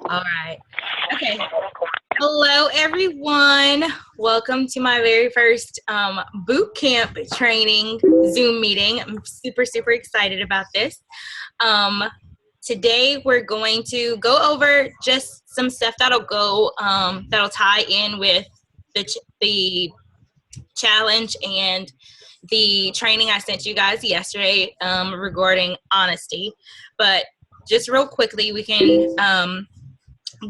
All right. Okay. Hello, everyone. Welcome to my very first boot camp training Zoom meeting. I'm super excited about this. Um, Today, we're going to go over just some stuff that'll tie in with the challenge and the training I sent you guys yesterday regarding honesty. But just real quickly, we can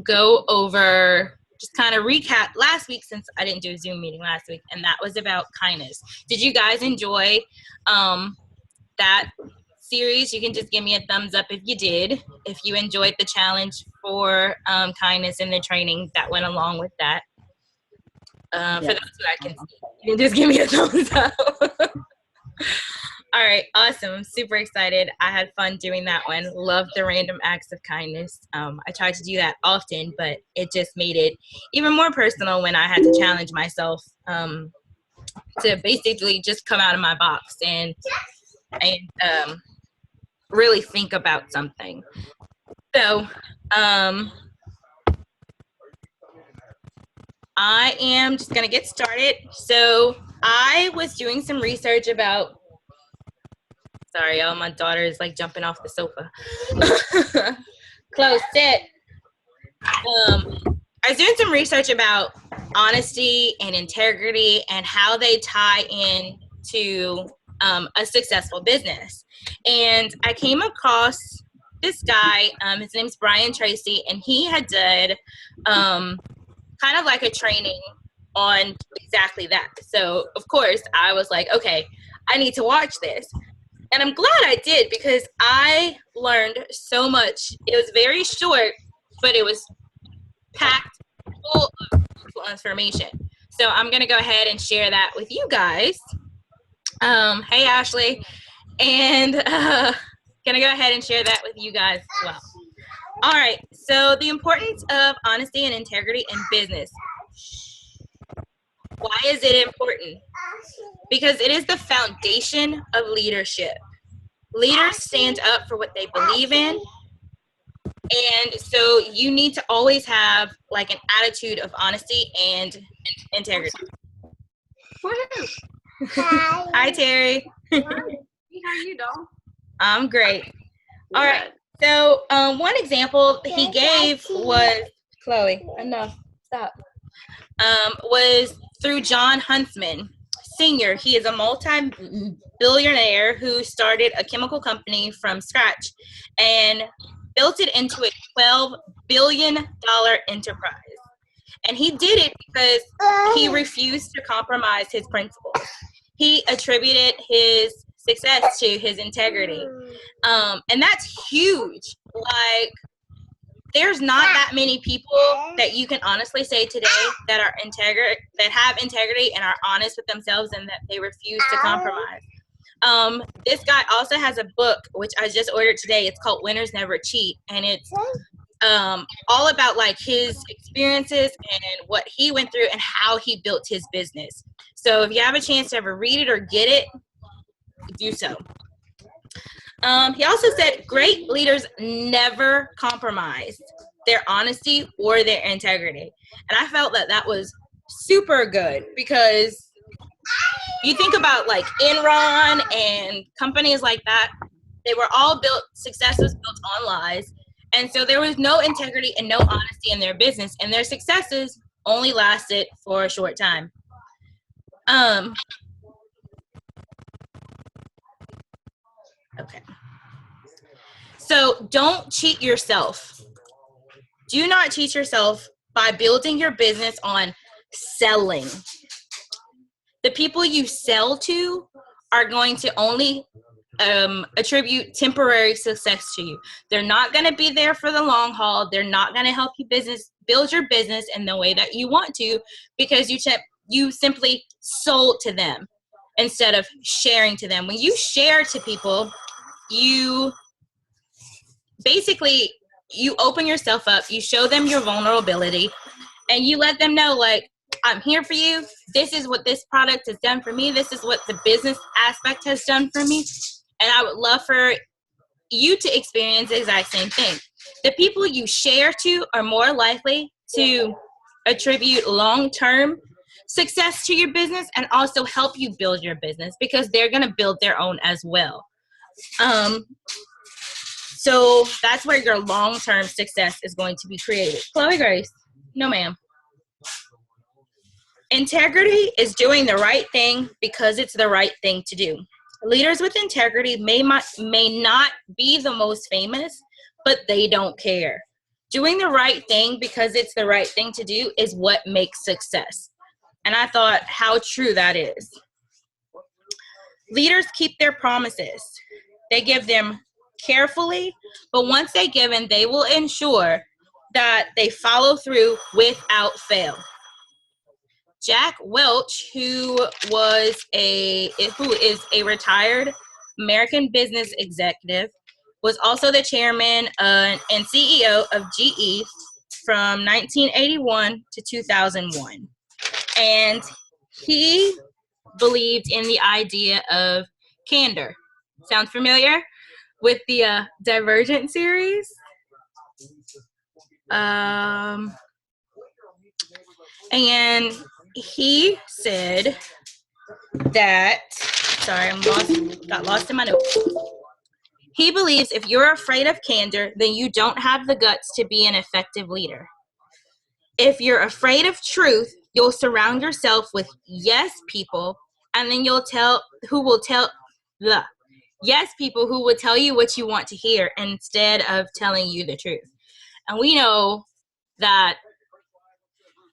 go over, just kind of recap last week, since I didn't do a Zoom meeting last week, and that was about kindness. Did you guys enjoy that series? You can just give me a thumbs up if you did, if you enjoyed the challenge for kindness and the training that went along with that. For those who I can see, you can just give me a thumbs up. All right, awesome. I'm super excited. I had fun doing that one. Loved the random acts of kindness. I tried to do that often, but it just made it even more personal when I had to challenge myself to basically just come out of my box and really think about something. So I am just going to get started. So I was doing some research about, sorry, y'all, my daughter is like jumping off the sofa. Close, sit. I was doing some research about honesty and integrity and how they tie in to a successful business. And I came across this guy, his name's Brian Tracy, and he had did kind of like a training on exactly that. So, of course, I was like, okay, I need to watch this. And I'm glad I did, because I learned so much. It was very short, but it was packed full of useful information. So I'm going to go ahead and share that with you guys. Hey, Ashley. And going to go ahead and share that with you guys as well. All right. So the importance of honesty and integrity in business. Why is it important? Because it is the foundation of leadership. Leaders stand up for what they believe in. And so you need to always have like an attitude of honesty and integrity. Hi, Terry. Hi. How are you, doll? I'm great. All right. So one example he gave was, Chloe, enough, stop. Was through John Huntsman Sr. He is a multi-billionaire who started a chemical company from scratch and built it into a $12 billion enterprise. And he did it because he refused to compromise his principles. He attributed his success to his integrity. And that's huge. Like, there's not that many people that you can honestly say today that are that have integrity and are honest with themselves and that they refuse to compromise. This guy also has a book, which I just ordered today. It's called Winners Never Cheat. And it's all about like his experiences and what he went through and how he built his business. So if you have a chance to ever read it or get it, do so. He also said great leaders never compromise their honesty or their integrity. And I felt that that was super good, because you think about like Enron and companies like that, they were all built, success was built on lies. And so there was no integrity and no honesty in their business, and their successes only lasted for a short time. Okay. So don't cheat yourself. Do not cheat yourself by building your business on selling. The people you sell to are going to only attribute temporary success to you. They're not going to be there for the long haul. They're not going to help you build your business in the way that you want to, because you simply sold to them instead of sharing to them. When you share to people, you basically, you open yourself up, you show them your vulnerability, and you let them know, like, I'm here for you. This is what this product has done for me. This is what the business aspect has done for me. And I would love for you to experience the exact same thing. The people you share to are more likely to attribute long-term success to your business and also help you build your business because they're going to build their own as well. So that's where your long-term success is going to be created. Chloe Grace. No, ma'am. Integrity is doing the right thing because it's the right thing to do. Leaders with integrity may not be the most famous, but they don't care. Doing the right thing because it's the right thing to do is what makes success. And I thought how true that is. Leaders keep their promises. They give them carefully, but once they give in, they will ensure that they follow through without fail. Jack Welch, who is a retired American business executive, was also the chairman and CEO of GE from 1981 to 2001. And he believed in the idea of candor. Sound familiar with the Divergent series? And he said that, sorry, got lost in my notes. He believes if you're afraid of candor, then you don't have the guts to be an effective leader. If you're afraid of truth, you'll surround yourself with yes people, and then people who will tell you what you want to hear instead of telling you the truth. And we know that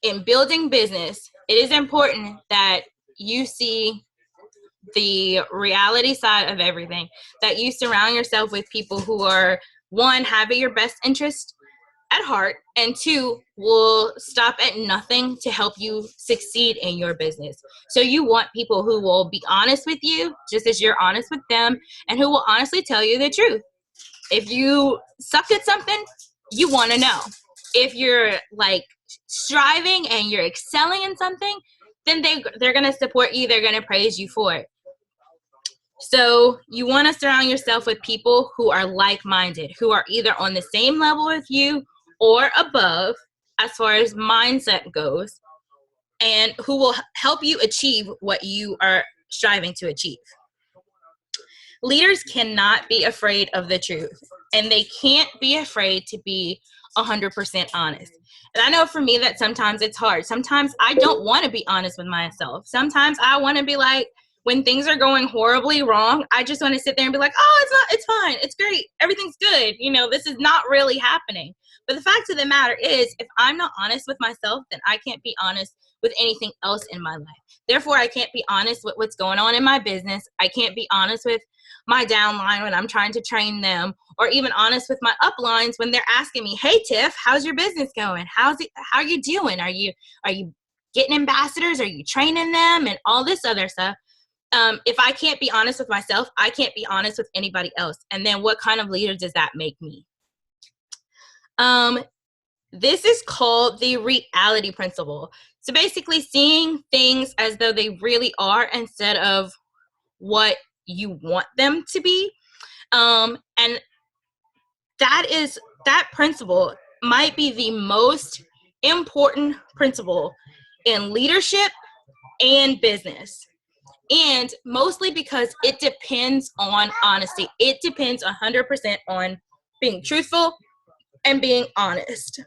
in building business, it is important that you see the reality side of everything, that you surround yourself with people who are, one, having your best interest at heart, and two, will stop at nothing to help you succeed in your business. So you want people who will be honest with you, just as you're honest with them, and who will honestly tell you the truth. If you suck at something, you want to know. If you're like striving and you're excelling in something, then they're going to support you. They're going to praise you for it. So you want to surround yourself with people who are like-minded, who are either on the same level with you or above as far as mindset goes, and who will help you achieve what you are striving to achieve. Leaders cannot be afraid of the truth, and they can't be afraid to be 100% honest. And I know for me that sometimes it's hard. Sometimes I don't want to be honest with myself. Sometimes I want to be like, when things are going horribly wrong, I just want to sit there and be like, oh, it's fine. It's great. Everything's good. This is not really happening. But the fact of the matter is, if I'm not honest with myself, then I can't be honest with anything else in my life. Therefore, I can't be honest with what's going on in my business. I can't be honest with my downline when I'm trying to train them, or even honest with my uplines when they're asking me, hey, Tiff, how's your business going? How are you doing? Are you getting ambassadors? Are you training them? And all this other stuff. If I can't be honest with myself, I can't be honest with anybody else. And then what kind of leader does that make me? This is called the reality principle. So basically seeing things as though they really are instead of what you want them to be. And that principle might be the most important principle in leadership and business. And mostly because it depends on honesty. It depends 100% on being truthful and being honest.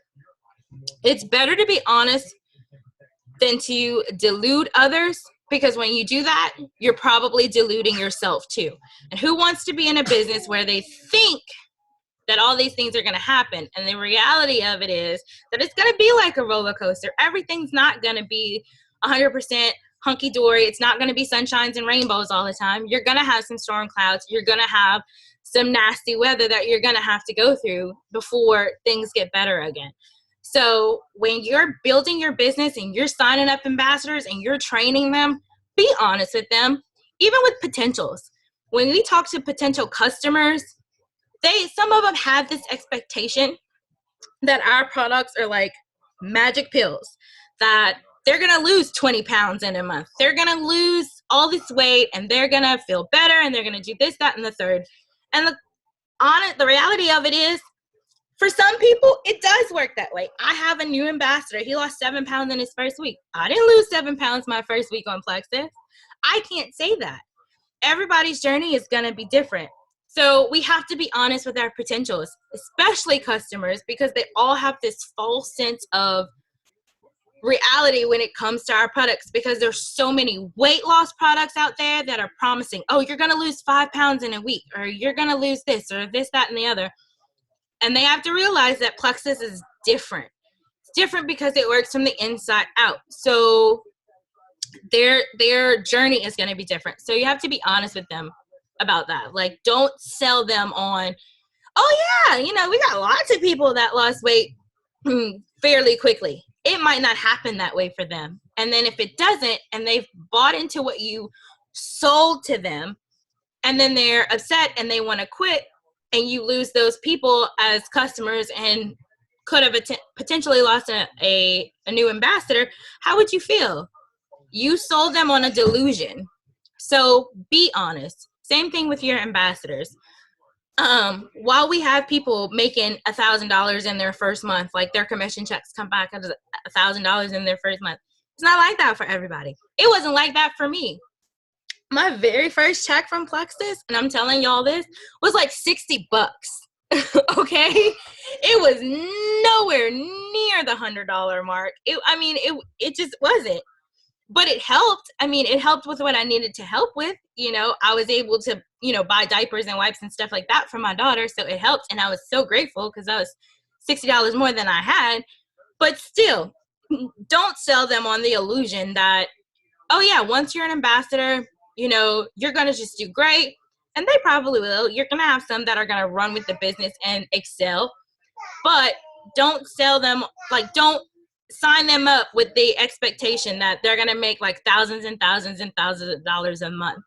It's better to be honest than to delude others, because when you do that, you're probably deluding yourself too. And who wants to be in a business where they think that all these things are going to happen? And the reality of it is that it's going to be like a roller coaster. Everything's not going to be 100% hunky-dory. It's not going to be sunshines and rainbows all the time. You're going to have some storm clouds. You're going to have some nasty weather that you're going to have to go through before things get better again. So when you're building your business and you're signing up ambassadors and you're training them, be honest with them, even with potentials. When we talk to potential customers, some of them have this expectation that our products are like magic pills, that they're going to lose 20 pounds in a month. They're going to lose all this weight and they're going to feel better and they're going to do this, that, and the third. And the reality of it is For some people, it does work that way. I have a new ambassador. He lost 7 pounds in his first week. I didn't lose 7 pounds my first week on Plexus. I can't say that. Everybody's journey is going to be different. So we have to be honest with our potentials, especially customers, because they all have this false sense of reality when it comes to our products, because there's so many weight loss products out there that are promising, oh, you're going to lose 5 pounds in a week, or you're going to lose this or this, that, and the other. And they have to realize that Plexus is different. It's different because it works from the inside out. So their journey is going to be different. So you have to be honest with them about that. Like, don't sell them on, oh yeah, we got lots of people that lost weight fairly quickly. It might not happen that way for them. And then if it doesn't, and they've bought into what you sold to them, and then they're upset and they want to quit, and you lose those people as customers and could have potentially lost a new ambassador, how would you feel? You sold them on a delusion. So be honest. Same thing with your ambassadors. While we have people making $1,000 in their first month, like their commission checks come back as $1,000 in their first month, it's not like that for everybody. It wasn't like that for me. My very first check from Plexus, and I'm telling y'all this, was like $60. Okay? It was nowhere near the $100 mark. It just wasn't. But it helped. It helped with what I needed to help with. I was able to, buy diapers and wipes and stuff like that for my daughter. So it helped. And I was so grateful because that was $60 more than I had. But still, don't sell them on the illusion that, oh yeah, once you're an ambassador, you're going to just do great. And they probably will. You're going to have some that are going to run with the business and excel. But don't sell them, don't sign them up with the expectation that they're going to make like thousands and thousands and thousands of dollars a month.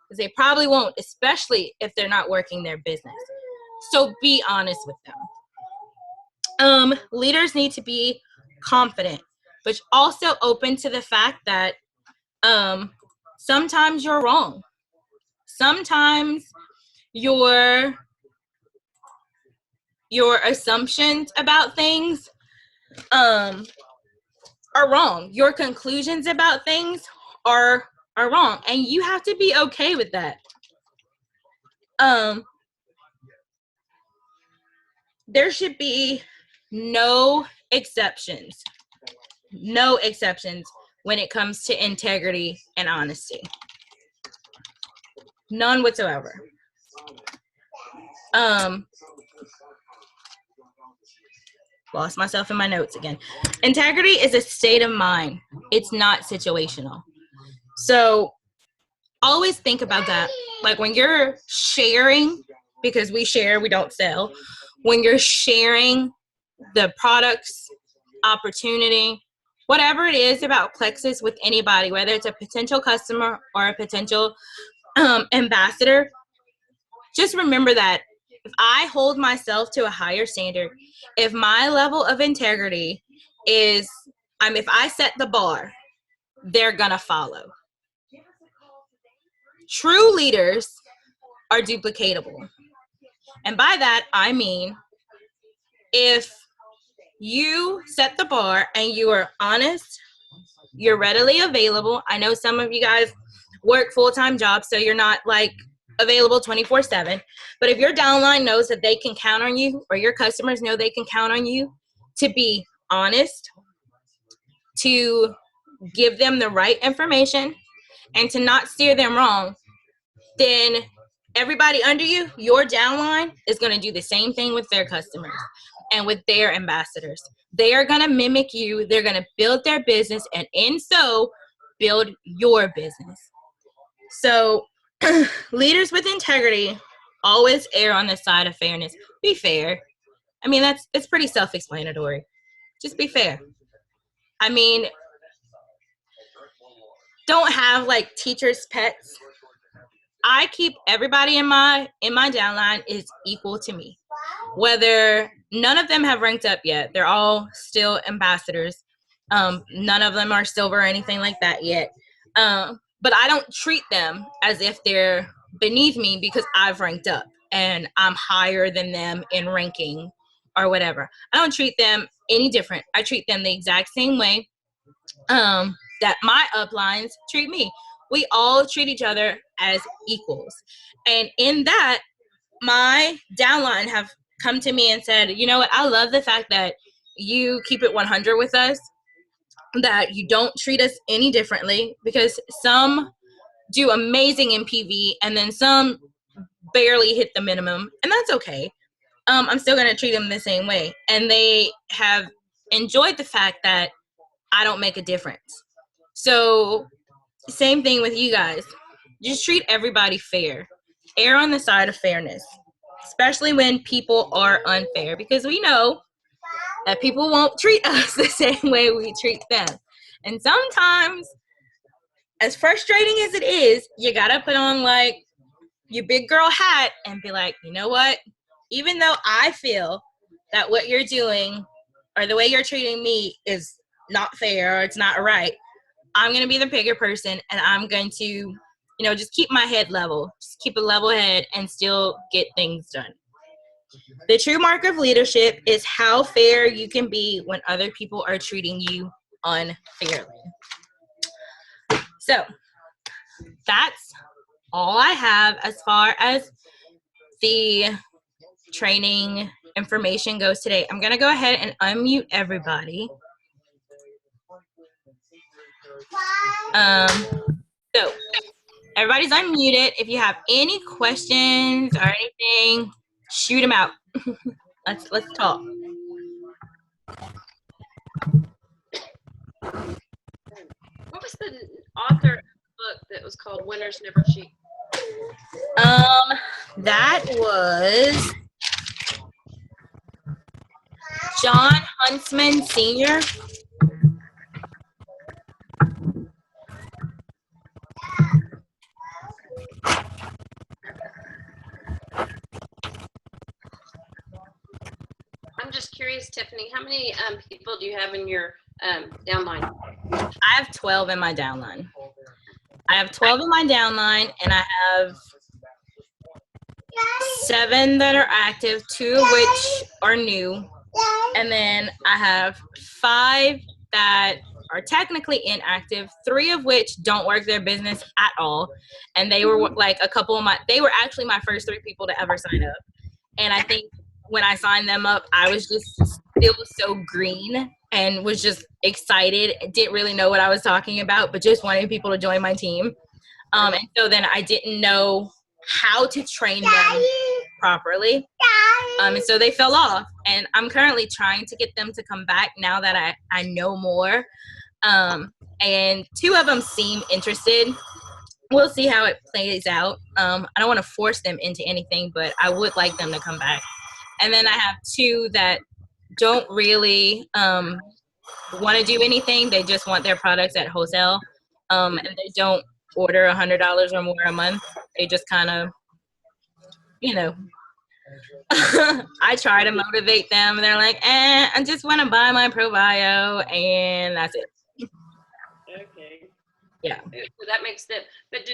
Because they probably won't, especially if they're not working their business. So be honest with them. Leaders need to be confident, but also open to the fact that sometimes you're wrong. Sometimes your assumptions about things are wrong. Your conclusions about things are wrong, and you have to be okay with that. There should be no exceptions when it comes to integrity and honesty. None whatsoever. Lost myself in my notes again. Integrity is a state of mind. It's not situational. So always think about that. Like when you're sharing, because we share, we don't sell. When you're sharing the products, opportunity, whatever it is about Plexus with anybody, whether it's a potential customer or a potential ambassador, just remember that if I hold myself to a higher standard, if my level of integrity is, if I set the bar, they're gonna follow. True leaders are duplicatable. And by that, I mean, if you set the bar and you are honest, you're readily available. I know some of you guys work full-time jobs, so you're not like available 24/7. But if your downline knows that they can count on you, or your customers know they can count on you to be honest, to give them the right information, and to not steer them wrong, then everybody under you, your downline, is going to do the same thing with their customers and with their ambassadors. They are going to mimic you. They're going to build their business, and in so build your business. So leaders with integrity always err on the side of fairness. Be fair. It's pretty self-explanatory. Just be fair. Don't have like teachers' pets. I keep everybody in my downline is equal to me. Whether none of them have ranked up yet, they're all still ambassadors. None of them are silver or anything like that yet. But I don't treat them as if they're beneath me because I've ranked up and I'm higher than them in ranking or whatever. I don't treat them any different. I treat them the exact same way that my uplines treat me. We all treat each other as equals. And in that, my downline have come to me and said, you know what, I love the fact that you keep it 100 with us, that you don't treat us any differently, because some do amazing in PV and then some barely hit the minimum, and that's okay. I'm still going to treat them the same way. And they have enjoyed the fact that I don't make a difference. So same thing with you guys. Just treat everybody fair. Err on the side of fairness, especially when people are unfair, because we know that people won't treat us the same way we treat them. And sometimes, as frustrating as it is, you gotta put on like your big girl hat and be like, you know what? Even though I feel that what you're doing or the way you're treating me is not fair or it's not right, I'm going to be the bigger person, and I'm going to, you know, just keep my head level, just keep a level head and still get things done. The true mark of leadership is how fair you can be when other people are treating you unfairly. So that's all I have as far as the training information goes today. I'm going to go ahead and unmute everybody. So everybody's unmuted. If you have any questions or anything, shoot them out. Let's talk. What was the author of the book that was called Winners Never Cheat? That was John Huntsman Sr. I'm just curious, Tiffany, how many people do you have in your downline? I have 12 in my downline. And I have 7 that are active, 2 of which are new. And then I have 5 that are technically inactive, 3 of which don't work their business at all. And they were like they were actually my first 3 people to ever sign up. And I think when I signed them up, I was just still so green and was just excited. Didn't really know what I was talking about, but just wanted people to join my team. And so then I didn't know how to train them properly. And so they fell off. And I'm currently trying to get them to come back now that I know more. And 2 of them seem interested. We'll see how it plays out. I don't want to force them into anything, but I would like them to come back. And then I have 2 that don't really want to do anything. They just want their products at wholesale. And they don't order $100 or more a month. They just kind of, you know, I try to motivate them. And they're like, I just want to buy my ProBio, and that's it. Okay. Yeah. So that makes them, but do